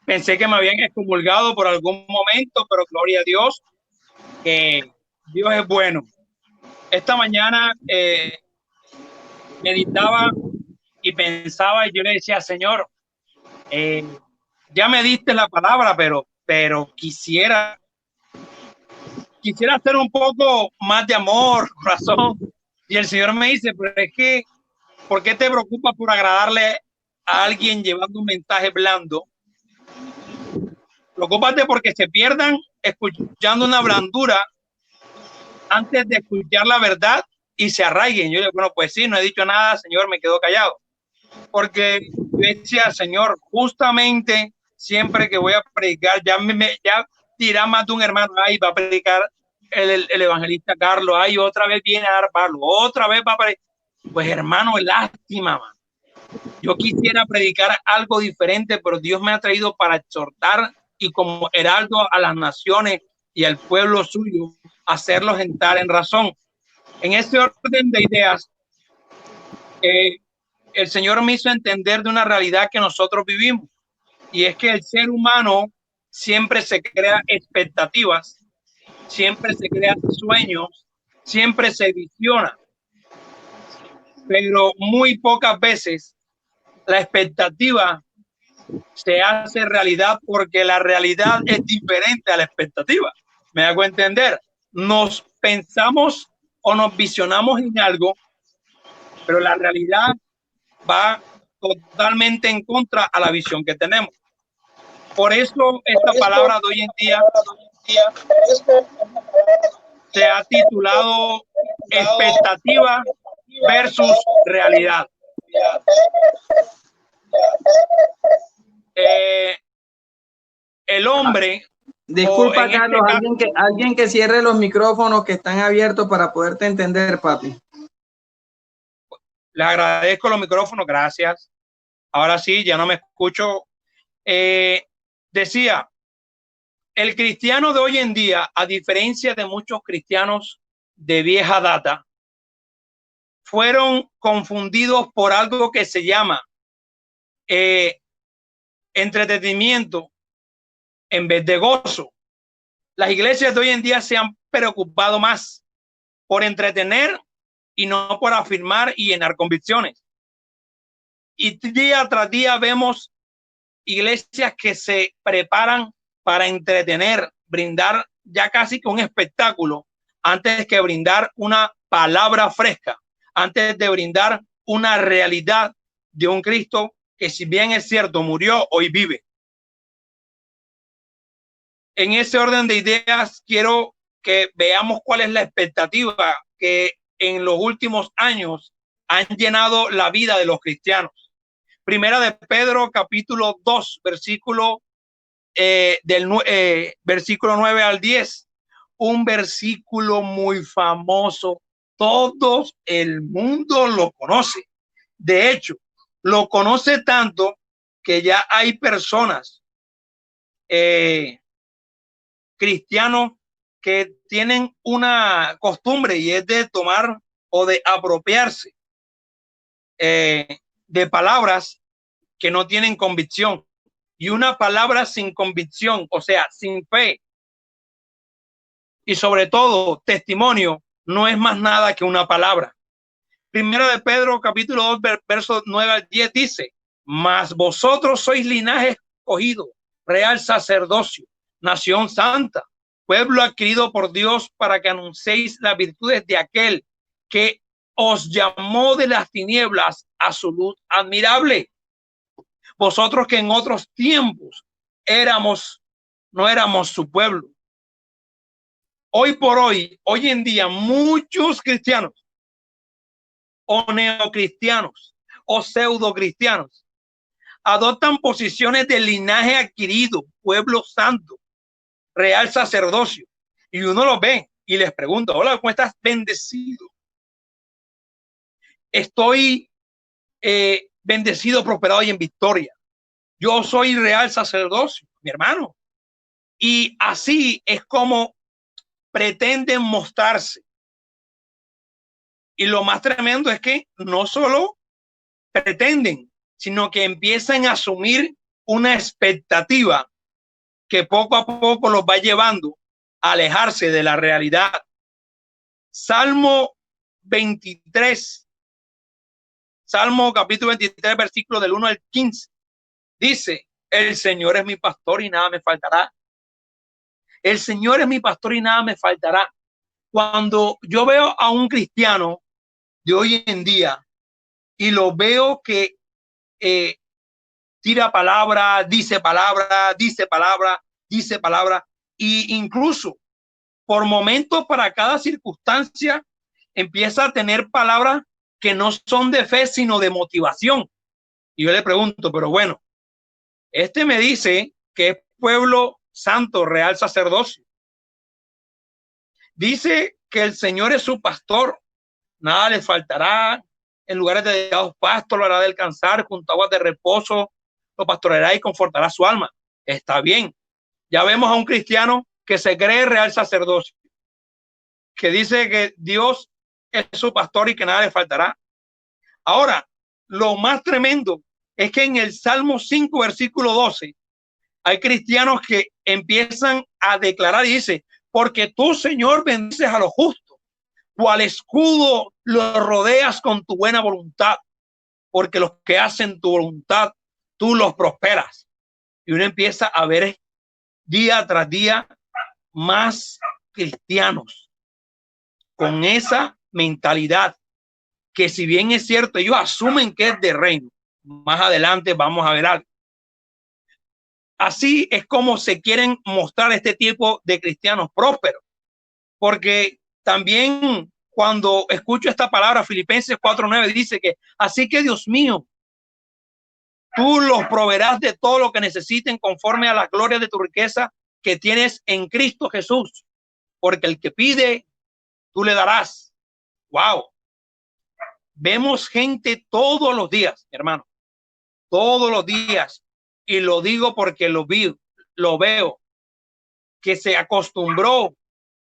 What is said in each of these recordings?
Pensé que me habían excomulgado por algún momento, pero gloria a Dios, que Dios es bueno. Esta mañana meditaba y pensaba y yo le decía, Señor, ya me diste la palabra, pero quisiera hacer un poco más de amor, corazón. Y el Señor me dice, pero es que, ¿por qué te preocupas por agradarle a alguien llevando un mensaje blando? Preocúpate porque se pierdan escuchando una blandura antes de escuchar la verdad y se arraiguen. Yo digo, bueno, pues sí, no he dicho nada, Señor, me quedo callado. Porque yo decía, Señor, justamente siempre que voy a predicar, ya dirá más de un hermano, ahí va a predicar el evangelista Carlos, ahí otra vez viene a dar palo, otra vez va a predicar. Pues hermano, lástima, man. Yo quisiera predicar algo diferente, pero Dios me ha traído para exhortar y como heraldo a las naciones y al pueblo suyo, hacerlos entrar en razón. En este orden de ideas, el Señor me hizo entender de una realidad que nosotros vivimos, y es que el ser humano siempre se crea expectativas, siempre se crea sueños, siempre se visiona, pero muy pocas veces la expectativa se hace realidad porque la realidad es diferente a la expectativa. ¿Me hago entender? Nos pensamos o nos visionamos en algo, pero la realidad va totalmente en contra a la visión que tenemos. Por eso esta palabra de hoy en día se ha titulado expectativa versus realidad. El hombre, disculpa, Carlos, alguien que cierre los micrófonos que están abiertos para poderte entender, papi. Le agradezco los micrófonos, gracias. Ahora sí, ya no me escucho. Decía, el cristiano de hoy en día, a diferencia de muchos cristianos de vieja data, fueron confundidos por algo que se llama entretenimiento en vez de gozo. Las iglesias de hoy en día se han preocupado más por entretener y no por afirmar y llenar convicciones. Y día tras día vemos iglesias que se preparan para entretener, brindar ya casi que un espectáculo antes que brindar una palabra fresca, antes de brindar una realidad de un Cristo que, si bien es cierto, murió, hoy vive. En ese orden de ideas, quiero que veamos cuál es la expectativa que en los últimos años han llenado la vida de los cristianos. Primera de Pedro, capítulo 2, versículo versículo 9 al 10, un versículo muy famoso. Todo el mundo lo conoce. De hecho, lo conoce tanto que ya hay personas cristianos que tienen una costumbre, y es de tomar o de apropiarse de palabras que no tienen convicción. Y una palabra sin convicción, o sea, sin fe, y sobre todo testimonio, no es más nada que una palabra. Primero de Pedro, capítulo 2, versos 9 al 10 dice: mas vosotros sois linaje escogido, real sacerdocio, nación santa, pueblo adquirido por Dios, para que anunciéis las virtudes de aquel que os llamó de las tinieblas a su luz admirable. Vosotros que en otros tiempos no éramos su pueblo. Hoy por hoy, hoy en día, muchos cristianos o neocristianos o pseudocristianos adoptan posiciones de linaje adquirido, pueblo santo, real sacerdocio, y uno los ve y les pregunta: hola, ¿cómo estás? Bendecido. Estoy bendecido, prosperado y en victoria. Yo soy real sacerdocio, mi hermano. Y así es como pretenden mostrarse. Y lo más tremendo es que no solo pretenden, sino que empiezan a asumir una expectativa que poco a poco los va llevando a alejarse de la realidad. Salmo 23, Salmo capítulo 23, versículo del 1 al 15. Dice, el Señor es mi pastor y nada me faltará. El Señor es mi pastor y nada me faltará. Cuando yo veo a un cristiano de hoy en día y lo veo que tira palabra, dice palabra, dice palabra, dice palabra, e incluso por momentos para cada circunstancia empieza a tener palabras que no son de fe, sino de motivación. Y yo le pregunto, pero bueno, este me dice que es pueblo santo, real sacerdocio. Dice que el Señor es su pastor, nada le faltará, en lugares de dedicados pastos lo hará descansar, junto a aguas de reposo lo pastoreará y confortará su alma. Está bien. Ya vemos a un cristiano que se cree real sacerdocio, que dice que Dios es su pastor y que nada le faltará. Ahora, lo más tremendo es que en el Salmo 5, versículo 12, hay cristianos que empiezan a declarar y dice, porque tú, Señor, bendices a los justos, cual escudo los rodeas con tu buena voluntad, porque los que hacen tu voluntad, tú los prosperas. Y uno empieza a ver día tras día más cristianos con esa mentalidad, que si bien es cierto, ellos asumen que es de reino. Más adelante vamos a ver algo. Así es como se quieren mostrar este tipo de cristianos prósperos, porque también cuando escucho esta palabra, Filipenses 4:9 dice que así que Dios mío, tú los proveerás de todo lo que necesiten conforme a la gloria de tu riqueza que tienes en Cristo Jesús, porque el que pide, tú le darás. Wow. Vemos gente todos los días, hermano, todos los días, y lo digo porque lo veo, que se acostumbró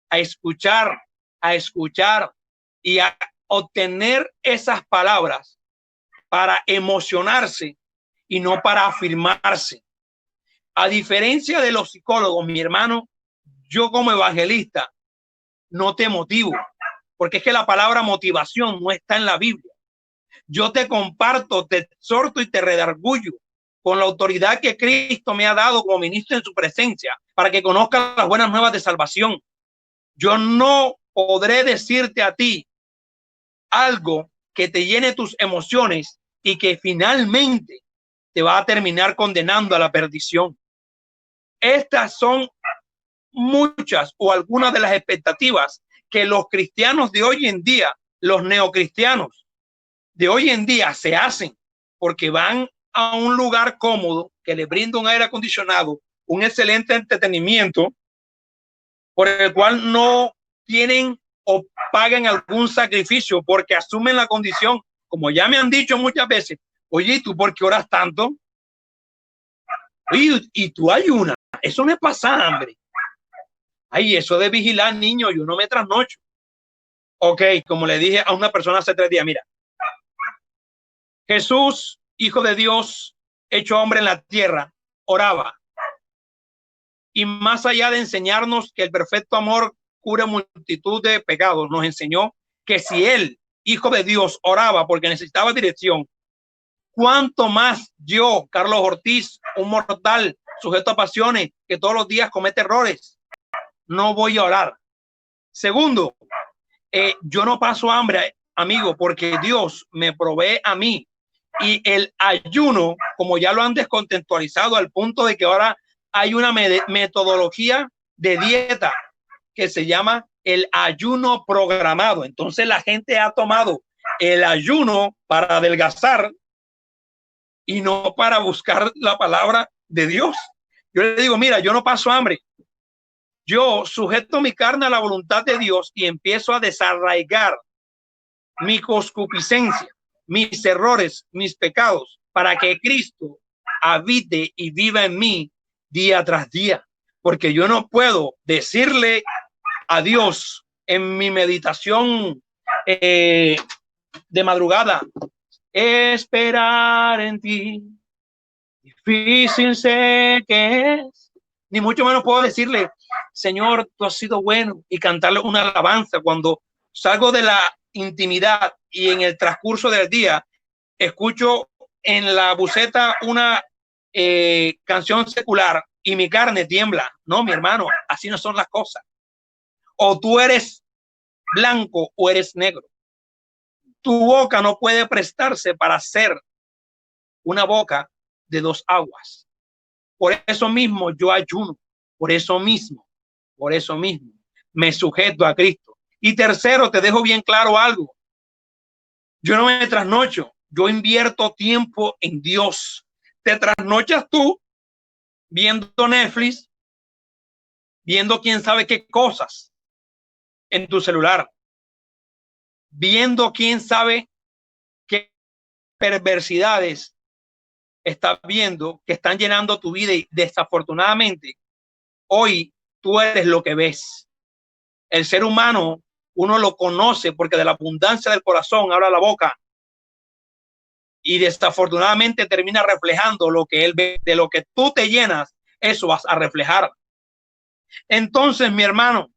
a escuchar y a obtener esas palabras para emocionarse y no para afirmarse. A diferencia de los psicólogos, mi hermano, yo como evangelista no te motivo, porque es que la palabra motivación no está en la Biblia. Yo te comparto, te exhorto y te redarguyo con la autoridad que Cristo me ha dado como ministro en su presencia para que conozcas las buenas nuevas de salvación. Yo no podré decirte a ti algo que te llene tus emociones y que finalmente te va a terminar condenando a la perdición. Estas son muchas o algunas de las expectativas que los cristianos de hoy en día, los neocristianos de hoy en día se hacen, porque van a un lugar cómodo que les brinda un aire acondicionado, un excelente entretenimiento, por el cual no tienen o pagan algún sacrificio porque asumen la condición, como ya me han dicho muchas veces, oye, ¿tú por qué oras tanto? Oye, y tú ayunas, eso no es pasar hambre. Ay, eso de vigilar niños, yo no me trasnocho. Ok, como le dije a una persona hace 3 días, mira, Jesús, hijo de Dios, hecho hombre en la tierra, oraba. Y más allá de enseñarnos que el perfecto amor cura multitud de pecados, nos enseñó que si él, hijo de Dios, oraba porque necesitaba dirección, ¿cuánto más yo, Carlos Ortiz, un mortal sujeto a pasiones que todos los días comete errores, no voy a orar? Segundo, yo no paso hambre, amigo, porque Dios me provee a mí. Y el ayuno, como ya lo han descontextualizado al punto de que ahora hay una metodología de dieta que se llama el ayuno programado. Entonces la gente ha tomado el ayuno para adelgazar y no para buscar la palabra de Dios. Yo le digo, mira, yo no paso hambre. Yo sujeto mi carne a la voluntad de Dios y empiezo a desarraigar mi concupiscencia, mis errores, mis pecados, para que Cristo habite y viva en mí día tras día. Porque yo no puedo decirle a Dios en mi meditación de madrugada, esperar en ti, difícil sé que es, ni mucho menos puedo decirle, Señor, tú has sido bueno, y cantarle una alabanza cuando salgo de la intimidad y en el transcurso del día escucho en la buceta una canción secular y mi carne tiembla. No, mi hermano, así no son las cosas. O tú eres blanco o eres negro. Tu boca no puede prestarse para ser una boca de dos aguas. Por eso mismo yo ayuno, por eso mismo me sujeto a Cristo. Y tercero, te dejo bien claro algo. Yo no me trasnocho, yo invierto tiempo en Dios. Te trasnochas tú viendo Netflix, viendo quién sabe qué cosas en tu celular, viendo quién sabe qué perversidades estás viendo que están llenando tu vida, y desafortunadamente hoy tú eres lo que ves. El ser humano, uno lo conoce porque de la abundancia del corazón habla la boca, y desafortunadamente termina reflejando lo que él ve. De lo que tú te llenas, eso vas a reflejar. Entonces, mi hermano,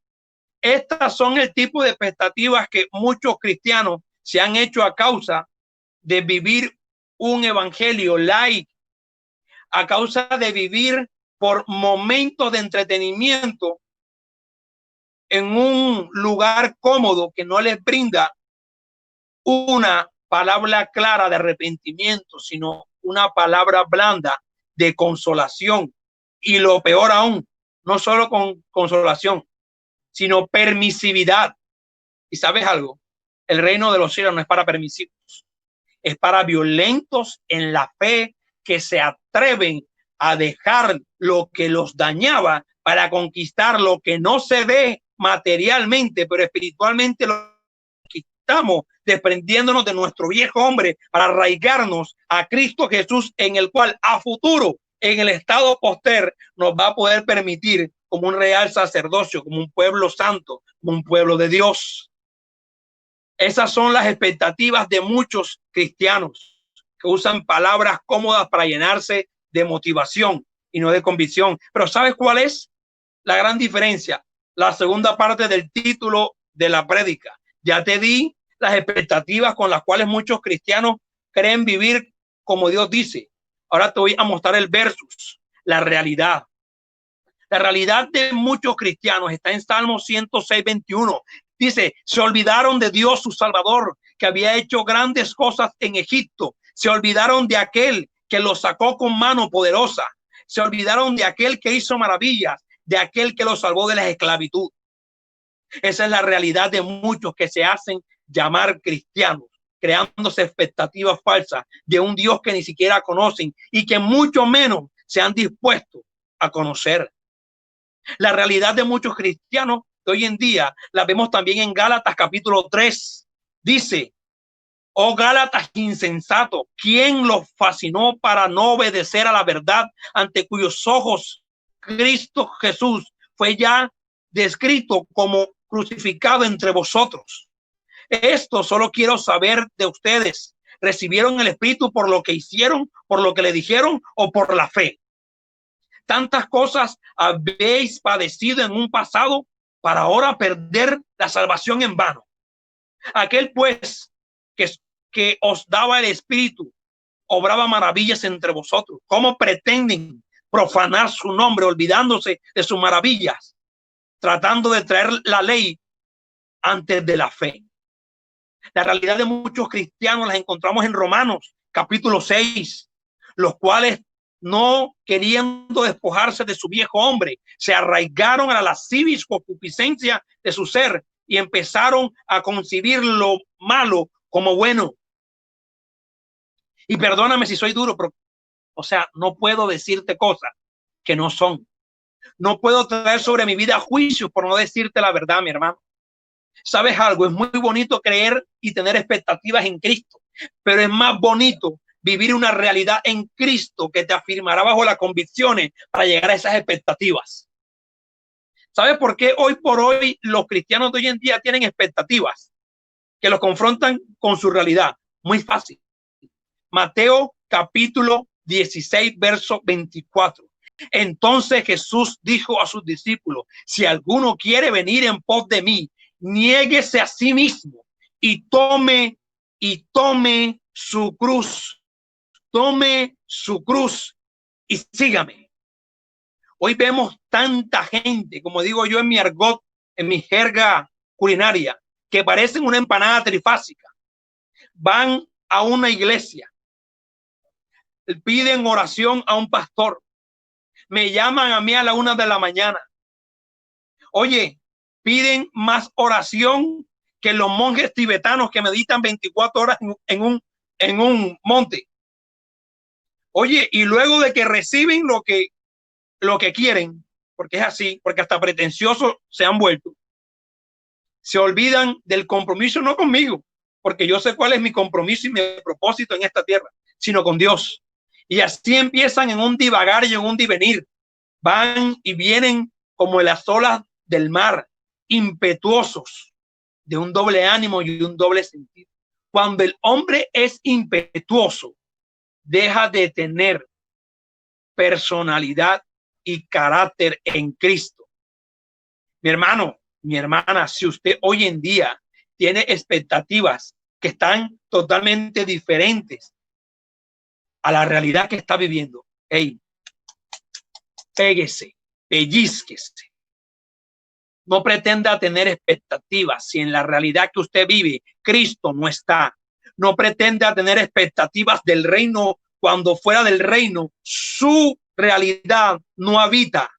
estas son el tipo de expectativas que muchos cristianos se han hecho a causa de vivir un evangelio light, a causa de vivir por momentos de entretenimiento en un lugar cómodo que no les brinda una palabra clara de arrepentimiento, sino una palabra blanda de consolación. Y lo peor aún, no solo con consolación, sino permisividad. ¿Y sabes algo? El reino de los cielos no es para permisivos, es para violentos en la fe, que se atreven a dejar lo que los dañaba para conquistar lo que no se ve materialmente, pero espiritualmente lo conquistamos, desprendiéndonos de nuestro viejo hombre para arraigarnos a Cristo Jesús, en el cual a futuro, en el estado poster, nos va a poder permitir como un real sacerdocio, como un pueblo santo, como un pueblo de Dios. Esas son las expectativas de muchos cristianos que usan palabras cómodas para llenarse de motivación y no de convicción. Pero ¿sabes cuál es la gran diferencia? La segunda parte del título de la prédica. Ya te di las expectativas con las cuales muchos cristianos creen vivir como Dios dice. Ahora te voy a mostrar el versus, la realidad. La realidad de muchos cristianos está en Salmo 106:21. Dice, se olvidaron de Dios su Salvador, que había hecho grandes cosas en Egipto. Se olvidaron de aquel que los sacó con mano poderosa. Se olvidaron de aquel que hizo maravillas, de aquel que los salvó de la esclavitud. Esa es la realidad de muchos que se hacen llamar cristianos, creándose expectativas falsas de un Dios que ni siquiera conocen y que mucho menos se han dispuesto a conocer. La realidad de muchos cristianos de hoy en día la vemos también en Gálatas capítulo 3. Dice, oh Gálatas insensato, ¿quién los fascinó para no obedecer a la verdad, ante cuyos ojos Cristo Jesús fue ya descrito como crucificado entre vosotros? Esto solo quiero saber de ustedes. ¿Recibieron el Espíritu por lo que hicieron, por lo que le dijeron, o por la fe? Tantas cosas habéis padecido en un pasado para ahora perder la salvación en vano. Aquel pues que os daba el Espíritu obraba maravillas entre vosotros. ¿Cómo pretenden profanar su nombre olvidándose de sus maravillas, tratando de traer la ley antes de la fe? La realidad de muchos cristianos las encontramos en Romanos capítulo 6, los cuales, no queriendo despojarse de su viejo hombre, se arraigaron a la lascivia y concupiscencia de su ser y empezaron a concebir lo malo como bueno. Y perdóname si soy duro, pero, no puedo decirte cosas que no son. No puedo traer sobre mi vida juicios por no decirte la verdad, mi hermano. ¿Sabes algo? Es muy bonito creer y tener expectativas en Cristo, pero es más bonito vivir una realidad en Cristo que te afirmará bajo las convicciones para llegar a esas expectativas. ¿Sabes por qué hoy por hoy los cristianos de hoy en día tienen expectativas que los confrontan con su realidad? Muy fácil. Mateo capítulo 16, verso 24. Entonces Jesús dijo a sus discípulos: si alguno quiere venir en pos de mí, niéguese a sí mismo y tome su cruz. Tome su cruz y sígame. Hoy vemos tanta gente, como digo yo en mi argot, en mi jerga culinaria, que parecen una empanada trifásica. Van a una iglesia, piden oración a un pastor, me llaman a mí a la 1 de la mañana. Oye, piden más oración que los monjes tibetanos que meditan 24 horas en un monte. Oye, y luego de que reciben lo que quieren, porque es así, porque hasta pretenciosos se han vuelto, se olvidan del compromiso, no conmigo, porque yo sé cuál es mi compromiso y mi propósito en esta tierra, sino con Dios. Y así empiezan en un divagar y en un divenir. Van y vienen como las olas del mar, impetuosos, de un doble ánimo y un doble sentido. Cuando el hombre es impetuoso, deja de tener personalidad y carácter en Cristo. Mi hermano, mi hermana, si usted hoy en día tiene expectativas que están totalmente diferentes a la realidad que está viviendo, hey, péguese, pellizquese. No pretenda tener expectativas si en la realidad que usted vive Cristo no está. No pretenda tener expectativas del reino cuando fuera del reino su realidad no habita.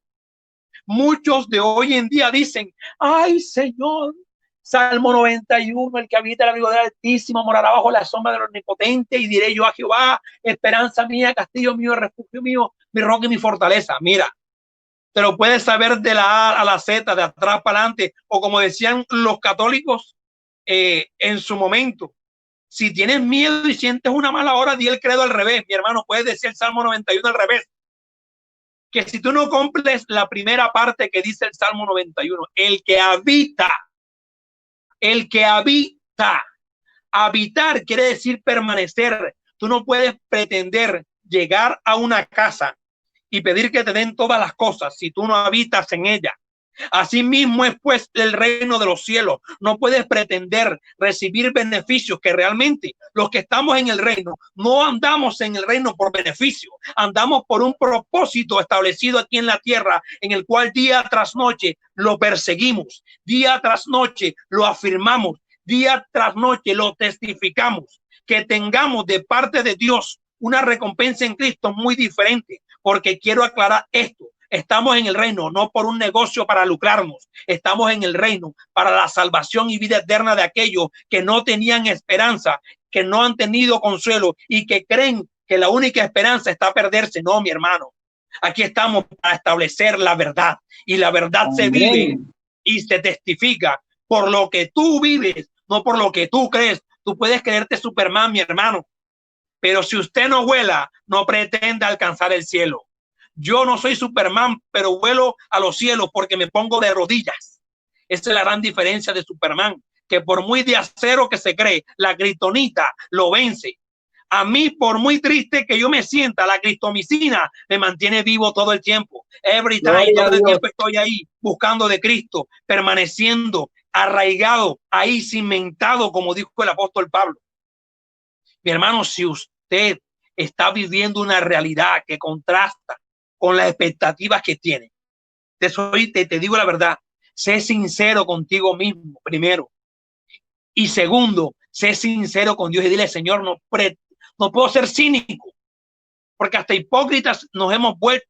Muchos de hoy en día dicen: ay, Señor, Salmo 91, el que habita el abrigo del Altísimo morará bajo la sombra del Omnipotente, y diré yo a Jehová, esperanza mía, castillo mío, refugio mío, mi roca y mi fortaleza. Mira, te lo puedes saber de la A a la Z, de atrás para adelante, o como decían los católicos en su momento: si tienes miedo y sientes una mala hora, di el credo al revés. Mi hermano, puedes decir el Salmo 91 al revés. Que si tú no cumples la primera parte que dice el Salmo 91, el que habita, habitar quiere decir permanecer. Tú no puedes pretender llegar a una casa y pedir que te den todas las cosas si tú no habitas en ella. Asimismo es pues el reino de los cielos. No puedes pretender recibir beneficios, que realmente los que estamos en el reino no andamos en el reino por beneficio, andamos por un propósito establecido aquí en la tierra, en el cual día tras noche lo perseguimos, día tras noche lo afirmamos, día tras noche lo testificamos. Que tengamos de parte de Dios una recompensa en Cristo muy diferente, porque quiero aclarar esto: estamos en el reino no por un negocio para lucrarnos, estamos en el reino para la salvación y vida eterna de aquellos que no tenían esperanza, que no han tenido consuelo y que creen que la única esperanza está perderse. No, mi hermano, aquí estamos para establecer la verdad, y la verdad se vive y se testifica por lo que tú vives, no por lo que tú crees. Tú puedes creerte Superman, mi hermano, pero si usted no vuela, no pretenda alcanzar el cielo. Yo no soy Superman, pero vuelo a los cielos porque me pongo de rodillas. Esa es la gran diferencia de Superman, que por muy de acero que se cree, la kriptonita lo vence. A mí, por muy triste que yo me sienta, la criptomicina me mantiene vivo todo el tiempo. Every time, todo el tiempo estoy ahí buscando de Cristo, permaneciendo arraigado, ahí cimentado, como dijo el apóstol Pablo. Mi hermano, si usted está viviendo una realidad que contrasta con las expectativas que tiene, te digo la verdad: sé sincero contigo mismo primero, y segundo, sé sincero con Dios y dile: Señor, no puedo ser cínico, porque hasta hipócritas nos hemos vuelto,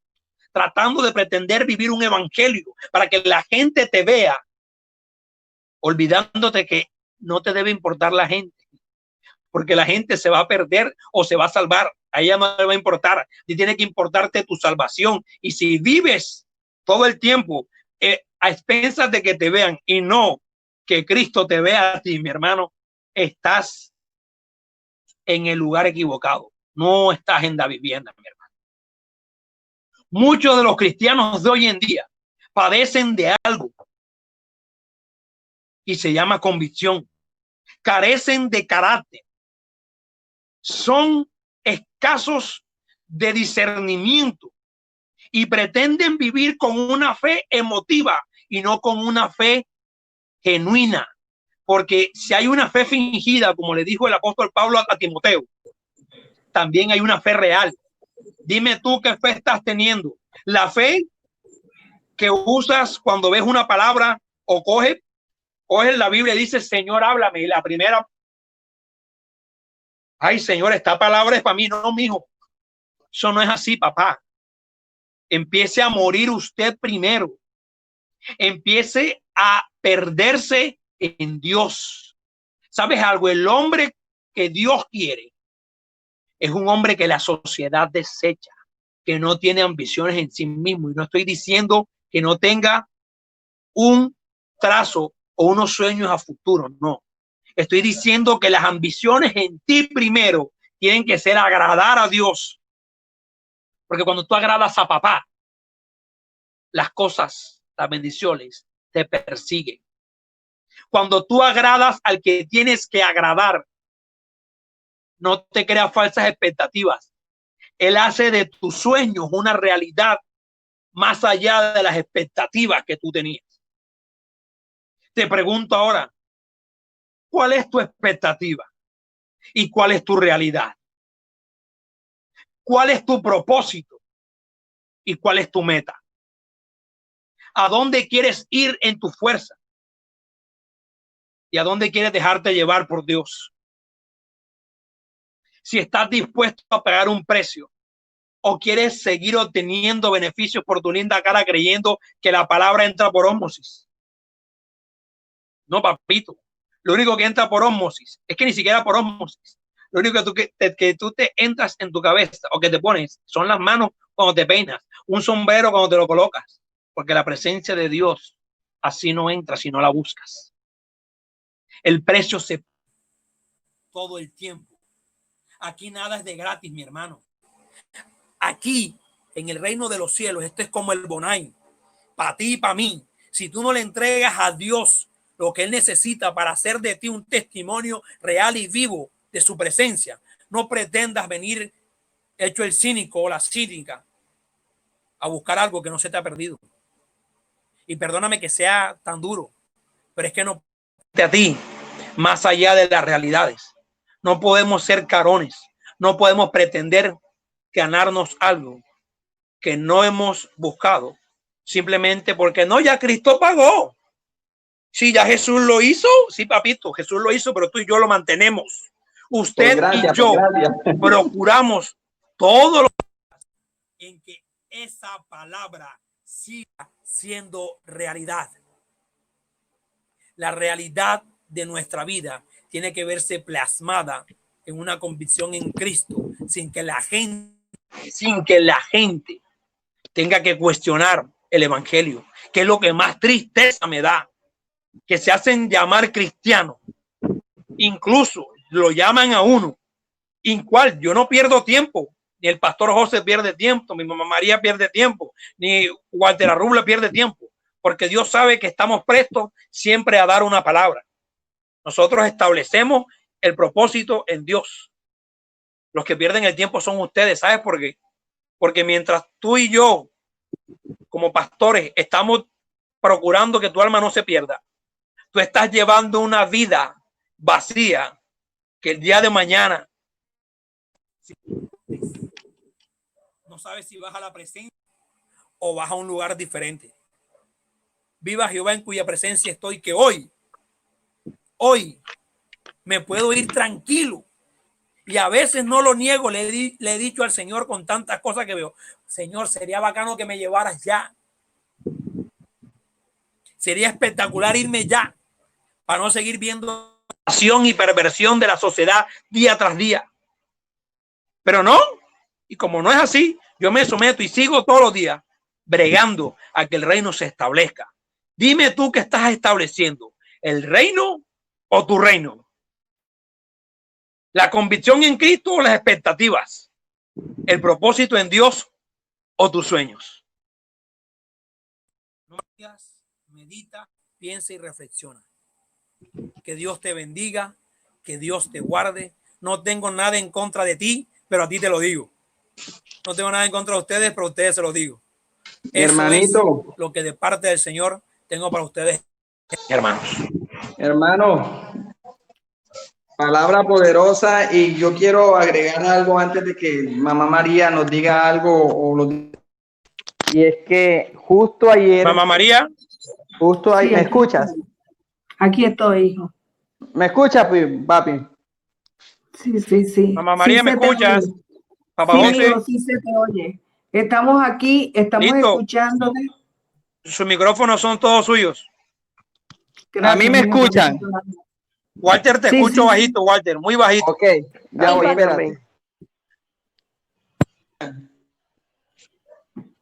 tratando de pretender vivir un evangelio para que la gente te vea, olvidándote que no te debe importar la gente, porque la gente se va a perder o se va a salvar. A ella no le va a importar. Y tiene que importarte tu salvación. Y si vives todo el tiempo a expensas de que te vean y no que Cristo te vea a ti, mi hermano, estás en el lugar equivocado. No estás en la vivienda, mi hermano. Muchos de los cristianos de hoy en día padecen de algo y se llama convicción. Carecen de carácter. Son escasos de discernimiento y pretenden vivir con una fe emotiva y no con una fe genuina. Porque si hay una fe fingida, como le dijo el apóstol Pablo a Timoteo, también hay una fe real. Dime tú qué fe estás teniendo. La fe que usas cuando ves una palabra o coges la Biblia y dices, Señor, háblame. Y la primera, ay, Señor, esta palabra es para mí. No, mijo. Eso no es así, papá. Empiece a morir usted primero. Empiece a perderse en Dios. ¿Sabes algo? El hombre que Dios quiere es un hombre que la sociedad desecha, que no tiene ambiciones en sí mismo. Y no estoy diciendo que no tenga un trazo o unos sueños a futuro, no. Estoy diciendo que las ambiciones en ti primero tienen que ser agradar a Dios. Porque cuando tú agradas a papá, las cosas, las bendiciones te persiguen. Cuando tú agradas al que tienes que agradar, no te creas falsas expectativas. Él hace de tus sueños una realidad más allá de las expectativas que tú tenías. Te pregunto ahora, ¿cuál es tu expectativa? ¿Y cuál es tu realidad? ¿Cuál es tu propósito? ¿Y cuál es tu meta? ¿A dónde quieres ir en tu fuerza? ¿Y a dónde quieres dejarte llevar por Dios? Si estás dispuesto a pagar un precio o quieres seguir obteniendo beneficios por tu linda cara creyendo que la palabra entra por ósmosis. No, papito. Lo único que entra por ósmosis es que ni siquiera por ósmosis. Lo único que tú te entras en tu cabeza o que te pones son las manos cuando te peinas, un sombrero cuando te lo colocas, porque la presencia de Dios así no entra si no la buscas. El precio se todo el tiempo. Aquí nada es de gratis, mi hermano. Aquí, en el reino de los cielos, esto es como el Bonai, para ti y para mí. Si tú no le entregas a Dios lo que Él necesita para hacer de ti un testimonio real y vivo de su presencia, no pretendas venir hecho el cínico o la cínica a buscar algo que no se te ha perdido. Y perdóname que sea tan duro, pero es que no a ti más allá de las realidades. No podemos ser carones, no podemos pretender ganarnos algo que no hemos buscado simplemente porque no, ya Cristo pagó. Sí, ya Jesús lo hizo. Sí, papito, Jesús lo hizo, pero tú y yo lo mantenemos. Usted y yo procuramos todo lo en que esa palabra siga siendo realidad. La realidad de nuestra vida tiene que verse plasmada en una convicción en Cristo, sin que la gente tenga que cuestionar el evangelio, que es lo que más tristeza me da, que se hacen llamar cristianos, incluso lo llaman a uno, en cual yo no pierdo tiempo, ni el pastor José pierde tiempo, mi mamá María pierde tiempo, ni Walter Arrubla pierde tiempo, porque Dios sabe que estamos prestos siempre a dar una palabra. Nosotros establecemos el propósito en Dios. Los que pierden el tiempo son ustedes, ¿sabes por qué? Porque mientras tú y yo, como pastores, estamos procurando que tu alma no se pierda, tú estás llevando una vida vacía que el día de mañana no sabes si vas a la presencia o vas a un lugar diferente. Viva Jehová en cuya presencia estoy, que hoy me puedo ir tranquilo. Y a veces no lo niego, le he dicho al Señor con tantas cosas que veo, Señor, sería bacano que me llevaras ya. Sería espectacular irme ya para no seguir viendo acción y perversión de la sociedad día tras día. Pero no, y como no es así, yo me someto y sigo todos los días bregando a que el reino se establezca. Dime tú qué estás estableciendo, el reino o tu reino. La convicción en Cristo o las expectativas, el propósito en Dios o tus sueños. Medita, piensa y reflexiona. Que Dios te bendiga, que Dios te guarde. No tengo nada en contra de ti, pero a ti te lo digo. No tengo nada en contra de ustedes, pero a ustedes se los digo. Hermanito. Es lo que de parte del Señor tengo para ustedes, hermanos. Hermano, palabra poderosa, y yo quiero agregar algo antes de que Mamá María nos diga algo. Y es que justo ayer... Mamá María. Justo ahí, sí, ¿me escuchas? Aquí estoy, hijo. ¿Me escuchas, papi? Sí. Mamá María, sí, ¿me escuchas? Papá sí, José. hijo, sí se te oye. Estamos aquí, estamos escuchándote. Sus micrófonos son todos suyos. Gracias, a mí me escuchan. Walter, te escucho bajito, Walter, muy bajito. Ok, ya voy, espérate.